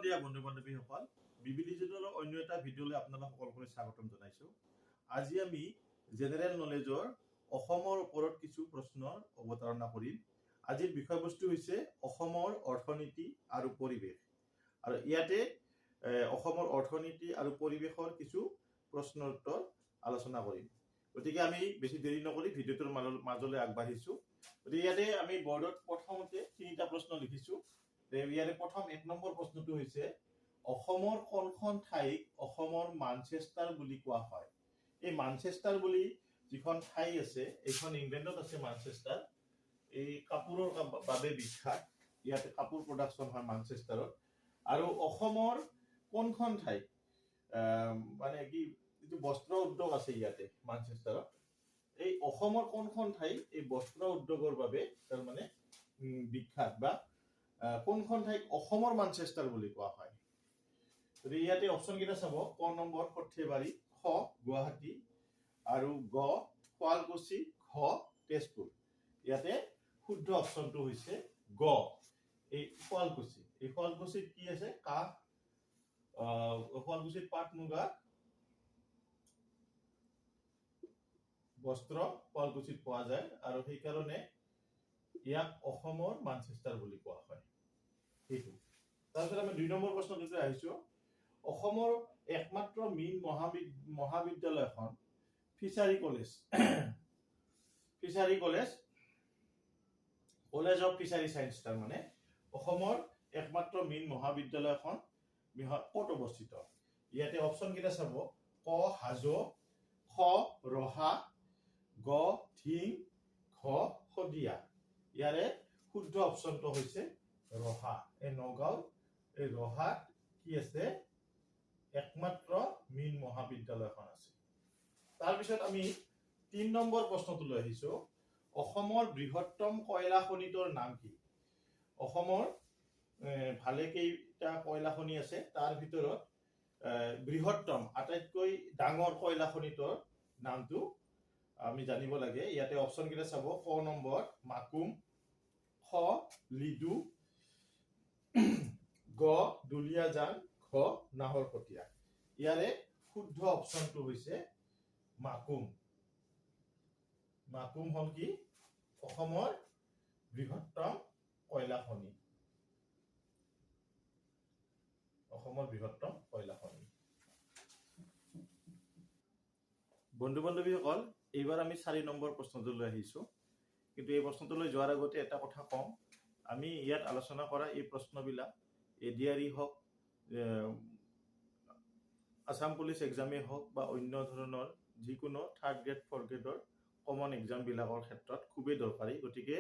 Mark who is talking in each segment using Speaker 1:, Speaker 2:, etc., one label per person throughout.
Speaker 1: সন্ধিয়া বন্ধু বান্ধৱীসকল, বিবিলিজিটেলৰ অন্য এটা ভিডিঅ'লৈ আপোনালোক সকলোকে স্বাগতম জনাইছোঁ। আজি আমি জেনেৰেল নলেজৰ অসমৰ ওপৰত কিছু প্ৰশ্নৰ অৱতাৰণা কৰিম। আজিৰ বিষয়বস্তু হৈছে অসমৰ অৰ্থনীতি আৰু পৰিৱেশ। আৰু ইয়াতে অসমৰ অৰ্থনীতি আৰু পৰিৱেশৰ কিছু প্ৰশ্নৰ উত্তৰ আলোচনা কৰিম। গতিকে আমি বেছি দেৰি নকৰি ভিডিঅ'টোৰ মাজলৈ আগবাঢ়িছোঁ। গতিকে ইয়াতে আমি বৰ্ডত প্ৰথমতে তিনিটা প্ৰশ্ন লিখিছোঁ। ইয়াৰে প্ৰথম 1 নম্বৰ প্ৰশ্নটো হৈছে অসমৰ কোনখন ঠাইক অসমৰ মানচেষ্টাৰ বুলি কোৱা হয়? এই মানচেষ্টাৰ বুলি যিখন ঠাই আছে, এইখন ইংলেণ্ডত আছে। মানচেষ্টাৰ এই কাপোৰৰ বাবে বিখ্যাত। ইয়াতে কাপোৰ প্ৰডাকশ্যন হয় মানচেষ্টাৰত। আৰু অসমৰ কোনখন ঠাই মানে কি যিটো বস্ত্ৰ উদ্যোগ আছে ইয়াতে মানচেষ্টাৰত, এই অসমৰ কোনখন ঠাই এই বস্ত্ৰ উদ্যোগৰ বাবে তাৰমানে বিখ্যাত বা কোনখন ঠাইক অসমৰ মানচেষ্টাৰ বুলি কোৱা হয়? গতিকে ইয়াতে অপশ্যন কেইটা চাব। ক নম্বৰ সৰ্থেবাৰী, খ গুৱাহাটী, আৰু গ শুৱালকুছি, ঘ তেজপুৰ। ইয়াতে শুদ্ধ অপশ্যনটো হৈছে গ, এই শুৱালকুছি। এই শুৱালকুছিত কি আছে? কাঁহ, শুৱালকুছিত পাট মুগা বস্ত্ৰ শুৱালকুছিত পোৱা যায়, আৰু সেইকাৰণে ইয়াক অসমৰ মানচেষ্টাৰ বুলি কোৱা হয়। সেইটো। তাৰপিছত আমি 2 নম্বৰ প্ৰশ্নটোতে আহিছোঁ। অসমৰ একমাত্ৰ মীন মহাবিদ্যালয়খন fishery college college of fishery science, তাৰমানে অসমৰ একমাত্ৰ মীন মহাবিদ্যালয়খন ক'ত অৱস্থিত? ইয়াতে অপশ্যন কেইটা চাব। ক হাজো, খ ৰহা, গ ধিং, ঘ শদিয়া। ইয়াৰে শুদ্ধ অপশ্যনটো হৈছে ৰহা। এই নগাঁও এই ৰহাত কি আছে? একমাত্ৰ মীন মহাবিদ্যালয়খন আছে। তাৰপিছত আমি 3 নম্বৰ প্ৰশ্নটোলৈ আহিছোঁ। অসমৰ বৃহত্তম কয়লা খনিটোৰ নাম কি? অসমৰ ভালেকেইটা কয়লা খনি আছে, তাৰ ভিতৰত বৃহত্তম আটাইতকৈ ডাঙৰ কয়লা খনিটোৰ নামটো আমি জানিব লাগে। ইয়াতে অপশ্যন কেইটা চাব। ক নম্বৰ মাকুম, খ লিডু, গ দুলিয়াজান, ঘ নাহৰকটীয়া। ইয়াৰে শুদ্ধ অপশ্যনটো হৈছে মাকুম। মাকুম হ'ল কি? অসমৰ বৃহত্তম কয়লা খনি। অসমৰ বৃহত্তম কয়লা খনি। বন্ধু বান্ধৱীসকল, এইবাৰ আমি 4 নম্বৰ প্ৰশ্নটোলৈ আহিছোঁ। কিন্তু এই প্ৰশ্নটোলৈ যোৱাৰ আগতে এটা কথা কওঁ। আমি ইয়াত আলোচনা কৰা এই প্ৰশ্নবিলাক এডিআৰই হওক, আছাম পুলিচ এক্সামেই হওক বা অন্য ধৰণৰ যিকোনো 3rd গ্ৰেড 4th গ্ৰেডৰ কমন এক্সামবিলাকৰ ক্ষেত্ৰত খুবেই দৰকাৰী। গতিকে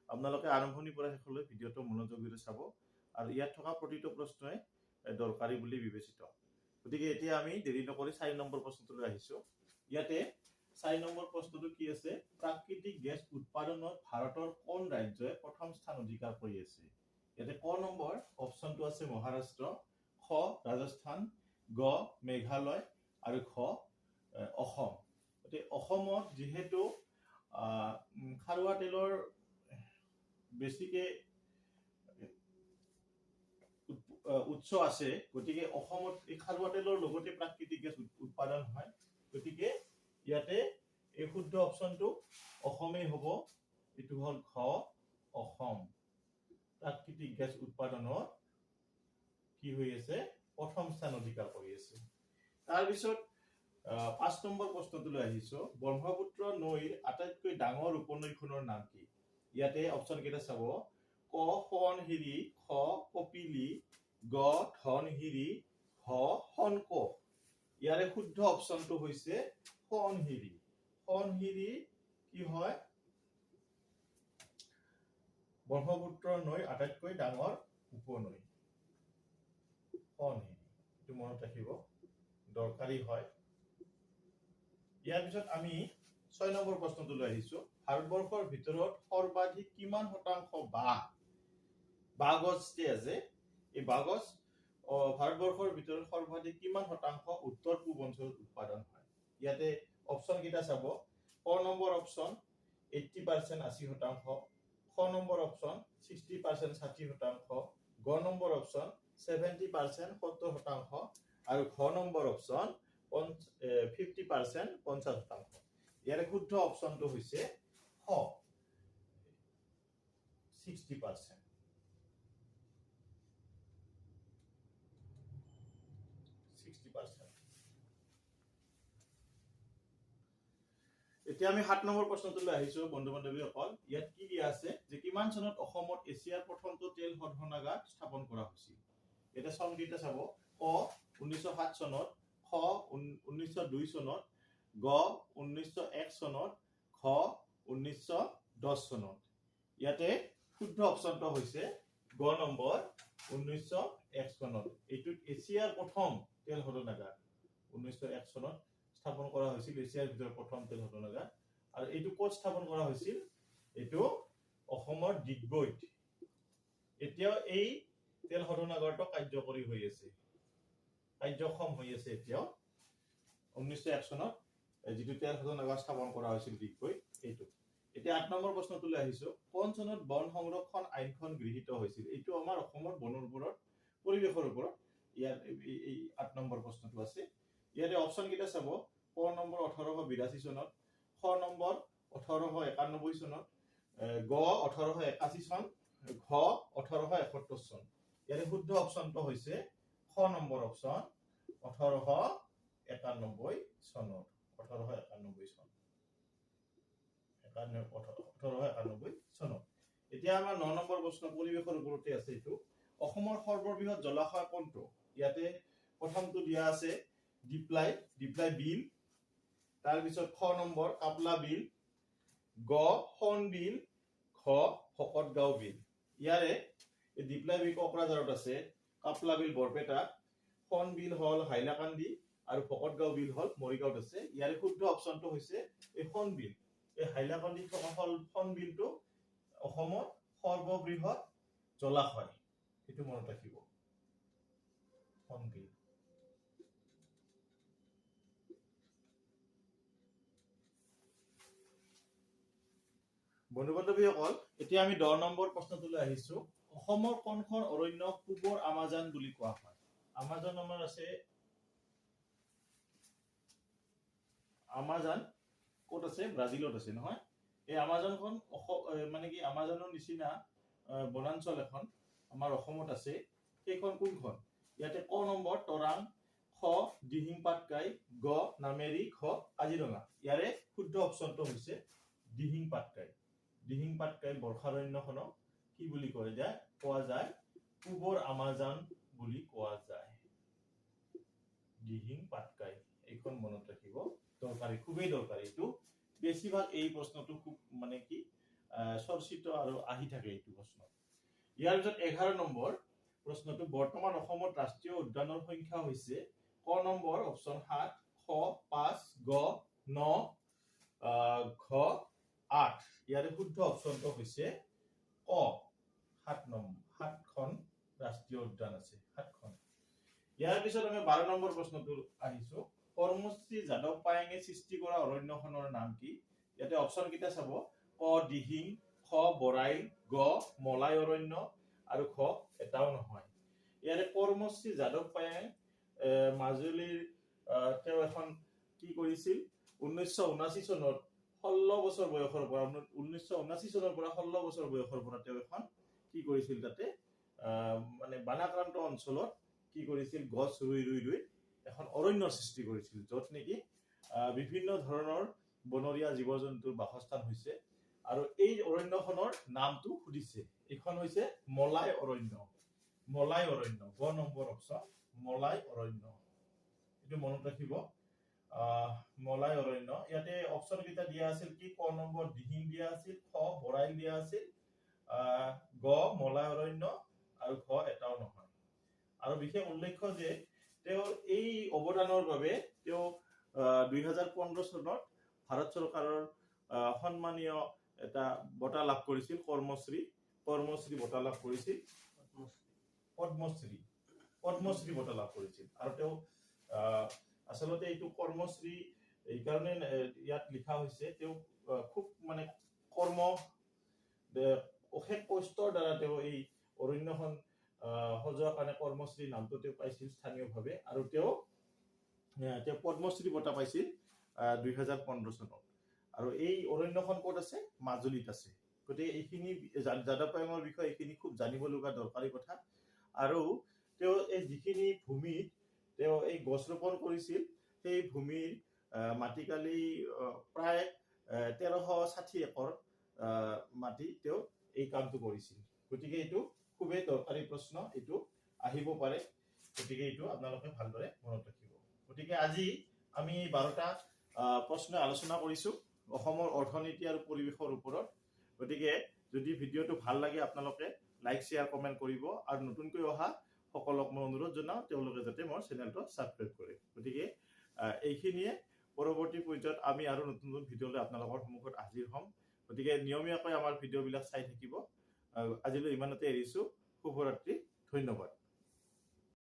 Speaker 1: আপোনালোকে আৰম্ভণিৰ পৰা শেষলৈ ভিডিঅ'টো মনোযোগেৰে চাব, আৰু ইয়াত থকা প্ৰতিটো প্ৰশ্নই দৰকাৰী বুলি বিবেচিত। গতিকে এতিয়া আমি দেৰি নকৰি 4 নম্বৰ প্ৰশ্নটোলৈ আহিছোঁ। ইয়াতে 4 নম্বৰ প্ৰশ্নটো কি আছে? প্ৰাকৃতিক গেছ উৎপাদনত ভাৰতৰ কোন ৰাজ্যই প্ৰথম স্থান অধিকাৰ কৰি আছে? ইয়াতে ক নম্বৰ অপশ্যনটো আছে মহাৰাষ্ট্ৰ, খ ৰাজস্থান, গ মেঘালয়, আৰু ঘ অসম। গতিকে অসমত যিহেতু খাৰুৱা তেলৰ বেছিকে উৎস আছে, গতিকে অসমত এই খাৰুৱা তেলৰ লগতে প্ৰাকৃতিক গেছ উৎপাদন হয়। গতিকে ইয়াতে এই শুদ্ধ অপশ্যনটো অসমেই হ'ব। এইটো হ'ল ঘ অসম। প্ৰাকৃতিক গেছ উৎপাদনৰ কি হৈ আছে? প্ৰথম স্থান অধিকাৰ কৰি আছে। তাৰপিছত 5 নম্বৰ প্ৰশ্নটোলৈ আহিছোঁ। ব্ৰহ্মপুত্ৰ নৈৰ আটাইতকৈ ডাঙৰ উপনৈখনৰ নাম কি? ইয়াতে অপশ্যন কেইটা চাব। ক সোৱণশিৰি, খ কপিলি, গ ধনশিৰি, ঘ শনকোষ। ইয়াৰে শুদ্ধ অপশ্যনটো হৈছে সোৱণশিৰি। সোৱণশিৰি কি হয়? ব্ৰহ্মপুত্ৰ নৈৰ আটাইতকৈ ডাঙৰ উপনৈ সোৱণশিৰি। এইটো মনত ৰাখিব, দৰকাৰী হয়। ইয়াৰ পিছত আমি 6 নম্বৰ প্ৰশ্নটোলৈ আহিছোঁ। ভাৰতবৰ্ষৰ ভিতৰত সৰ্বাধিক কিমান শতাংশ বাঁহ গছ যে আছে, এই বাঁহ গছ ভাৰতবৰ্ষৰ ভিতৰত সৰ্বাধিক কিমান শতাংশ উত্তৰ পূব অঞ্চলত উৎপাদন হয়? ইয়াতে অপশ্যন কেইটা চাব। ক নম্বৰ অপশ্যন 80% 80%, খ নম্বৰ অপশ্যন 60% 60%, গ নম্বৰ অপশ্যন 70% 70%, আৰু ঘ নম্বৰ অপচন 50% 50%। ইয়াৰে শুদ্ধ অপচনটো হৈছে খ 60%। এতিয়া আমি 7 নম্বৰ প্ৰশ্নটোলৈ আহিছো বন্ধু বান্ধৱীসকল। ইয়াত কি দিয়া আছে যে কিমান চনত অসমত এছিয়াৰ প্ৰথমটো তেল শোধনাগাৰ স্থাপন কৰা হৈছিল। এটা চন কেইটা চাব, ক 1907 চনত, খ 1902 চনত, গ 1901 চনত, খ 1910 চনত। ইয়াতে শুদ্ধ অপচনটো হৈছে গ নম্বৰ 1901 চনত। এইটো এছিয়াৰ প্ৰথম তেল শোধনাগাৰ 1901 চনত স্থাপন কৰা হৈছিল, এছিয়াৰ ভিতৰত প্ৰথম তেল শোধনাগাৰ। আৰু এইটো ক'ত স্থাপন কৰা হৈছিল? এইটো অসমৰ ডিগবৈত। এতিয়াও এই তেল শোধনাগাৰটো কাৰ্যকৰী হৈ আছে, কাৰ্যক্ষম হৈ আছে এতিয়াও। 1901 চনত যিটো তেল শোধনাগাৰ স্থাপন কৰা হৈছিল ডিগবৈত, এইটো। এতিয়া 8 নম্বৰ প্ৰশ্নটোলৈ আহিছো। কোন চনত বন সংৰক্ষণ আইনখন গৃহীত হৈছিল? এইটো আমাৰ অসমৰ বনৰ ওপৰত, পৰিৱেশৰ ওপৰত ইয়াৰ এই 8 নম্বৰ প্ৰশ্নটো আছে। ইয়াৰে অপচন কেইটা চাব, ক নম্বৰ 1882 চনত, খ নম্বৰ 1891 চনত, গ 1881 চন, ঘ 1871 চন। ইয়াৰে শুদ্ধ অপচনটো হৈছে খ নম্বৰ অপচন 1891 চনত। 1891 চন, 1891 চনত। এতিয়া আমাৰ 9 নম্বৰ প্ৰশ্ন পৰিৱেশৰ ওপৰতে আছে। এইটো অসমৰ সৰ্ববৃহৎ জলাশয় কোনটো? ইয়াতে প্ৰথমটো দিয়া আছে ডিপ্লাই বিল, তাৰ পিছত খ নম্বৰ কাপলা বিল, গ সোণ বিল, খ ভকতগাঁও বিল। ইয়াৰে ডিপ্লাই বিল কোকৰাঝাৰত আছে, কাপলা বিল বৰপেটা, সোণ বিল হল হাইলাকান্দি, আৰু ভকতগাঁও বিল হল মৰিগাঁৱত আছে। ইয়াৰে শুদ্ধ অপচনটো হৈছে এই সোণ বিল। এই হাইলাকান্দিত থকা সোণ বিলটো অসমৰ সৰ্ববৃহৎ জলাশয়, এইটো মনত ৰাখিব, সোণ বিল। বন্ধু বান্ধৱীসকল, এতিয়া আমি 10 নম্বৰ প্ৰশ্নটোলৈ আহিছো। অসমৰ কোনখন অৰণ্য পূবৰ আমাজন বুলি কোৱা হয়? আমাজন আমাৰ আছে, আমাজন ক'ত আছে? ব্ৰাজিলত আছে নহয়। এই আমাজনখন মানে কি আমাজনৰ নিচিনা বনাঞ্চল এখন আমাৰ অসমত আছে। সেইখন কোনখন? ইয়াতে ক নম্বৰ তৰাং, খ দিহিং পাটকাই, গ নামেৰি, খ কাজিৰঙা। ইয়াৰে শুদ্ধ অপচনটো হৈছে দিহিং পাটকাই। দিহিং পাটকাই বৰ্ষাৰণ্যখনক কি বুলি কোৱা যায়? পূবৰ আমাজন বুলি কোৱা যায়। দিহিং পাটকাই, এইখন মনত ৰাখিব, দৰকাৰী, খুবেই দৰকাৰী। এইটো বেছিভাগ এই প্ৰশ্নটো খুব মানে কি চৰ্চিত আৰু আহি থাকে এইটো প্ৰশ্ন। ইয়াৰ পিছত 11 নম্বৰ প্ৰশ্নটো, বৰ্তমান অসমত ৰাষ্ট্ৰীয় উদ্যানৰ সংখ্যা হৈছে ক নম্বৰ অপচন 7, খ 5, গ 9, ঘ 8। ইয়াৰে শুদ্ধ অপচনটো হৈছে ক 7খন ৰাষ্ট্ৰীয় উদ্যান আছে, 7খন। ইয়াৰ পিছত আমি 12 নম্বৰ প্ৰশ্নটো আহিছো। কৰ্মশ্ৰী যাদৱ পায়েঙে সৃষ্টি কৰা অৰণ্যখনৰ নাম কি? ইয়াতে অপচন কেইটা চাব, ক দিহিং, খ বৰাইল, গ মলাই অৰণ্য, আৰু খ এটাও নহয়। ইয়াৰে কৰ্মশ্ৰী যাদৱ পায়েং মাজুলীৰ তেওঁ এখন কি কৰিছিল 1979 চনত 16 বছৰ বয়সৰ পৰা 1979 চনৰ পৰা 16 বছৰ বয়সৰ পৰা তেওঁ এখন কি কৰিছিল তাতে মানে বানাক্ৰান্ত অঞ্চলত কি কৰিছিল গছ ৰুই এখন অৰণ্য সৃষ্টি কৰিছিল, য'ত নেকি বিভিন্ন ধৰণৰ বনৰীয়া জীৱ জন্তুৰ বাসস্থান হৈছে। আৰু এই অৰণ্যখনৰ নামটো সুধিছে, এইখন হৈছে মলাই অৰণ্য। মলাই অৰণ্য, গ নম্বৰ অপচন মলাই অৰণ্য, এইটো মনত ৰাখিব, মলাই অৰণ্য। ইয়াতে অপচন কেইটা দিয়া আছিল কি, ক নম্বৰ দিহিং দিয়া আছিল, খ বৰাইল দিয়া আছিল, গ মলাই অৰণ্য, আৰু খ এটাও নহয়। আৰু বিশেষ উল্লেখ্য যে তেওঁৰ এই অৱদানৰ বাবে তেওঁ 2015 চনত ভাৰত চৰকাৰৰ সন্মানীয় এটা বঁটা লাভ কৰিছিল, কৰ্মশ্ৰী বঁটা লাভ কৰিছিল, পদ্মশ্ৰী বঁটা লাভ কৰিছিল। আৰু তেওঁ আচলতে এইটো কৰ্মশ্ৰী এইকাৰণে ইয়াত লিখা হৈছে, তেওঁ খুব মানে অশেষ কষ্টৰ দ্বাৰা তেওঁ এই অৰণ্যখন সজোৱাৰ কাৰণে কৰ্মশ্ৰী নামটো তেওঁ পাইছিল স্থানীয়ভাৱে আৰু তেওঁ পদ্মশ্ৰী বঁটা পাইছিল 2015 চনত আৰু এই অৰণ্যখন ক'ত আছে মাজুলীত আছে গতিকে এইখিনি যাদৱ পায়েঙৰ বিষয়ে এইখিনি খুব জানিব লগা দৰকাৰী কথা আৰু তেওঁ এই যিখিনি ভূমিত তেওঁ এই গছ ৰোপণ কৰিছিল সেই ভূমিৰ মাটিকালি প্ৰায় 1360 একৰ মাটি তেওঁ এই কামটো কৰিছিল গতিকে এইটো খুবেই দৰকাৰী প্ৰশ্ন এইটো আহিব পাৰে গতিকে এইটো আপোনালোকে ভালদৰে মনত ৰাখিব গতিকে আজি আমি 12টা প্ৰশ্ন আলোচনা কৰিছো অসমৰ অৰ্থনীতি আৰু পৰিৱেশৰ ওপৰত গতিকে যদি ভিডিঅ'টো ভাল লাগে আপোনালোকে লাইক শেয়াৰ কমেন্ট কৰিব আৰু নতুনকৈ অহা সকলক মই অনুৰোধ জনাওঁ তেওঁলোকে যাতে মোৰ চেনেলটো সাবস্ক্ৰাইব কৰে গতিকে এইখিনিয়ে পৰৱৰ্তী পৰ্যায়ত আমি আৰু নতুন নতুন ভিডিঅ' লৈ আপোনালোকৰ সন্মুখত হাজিৰ হ'ম গতিকে নিয়মীয়াকৈ আমাৰ ভিডিঅ'বিলাক চাই থাকিব আজিলৈ ইমানতে এৰিছো শুভৰাত্ৰি ধন্যবাদ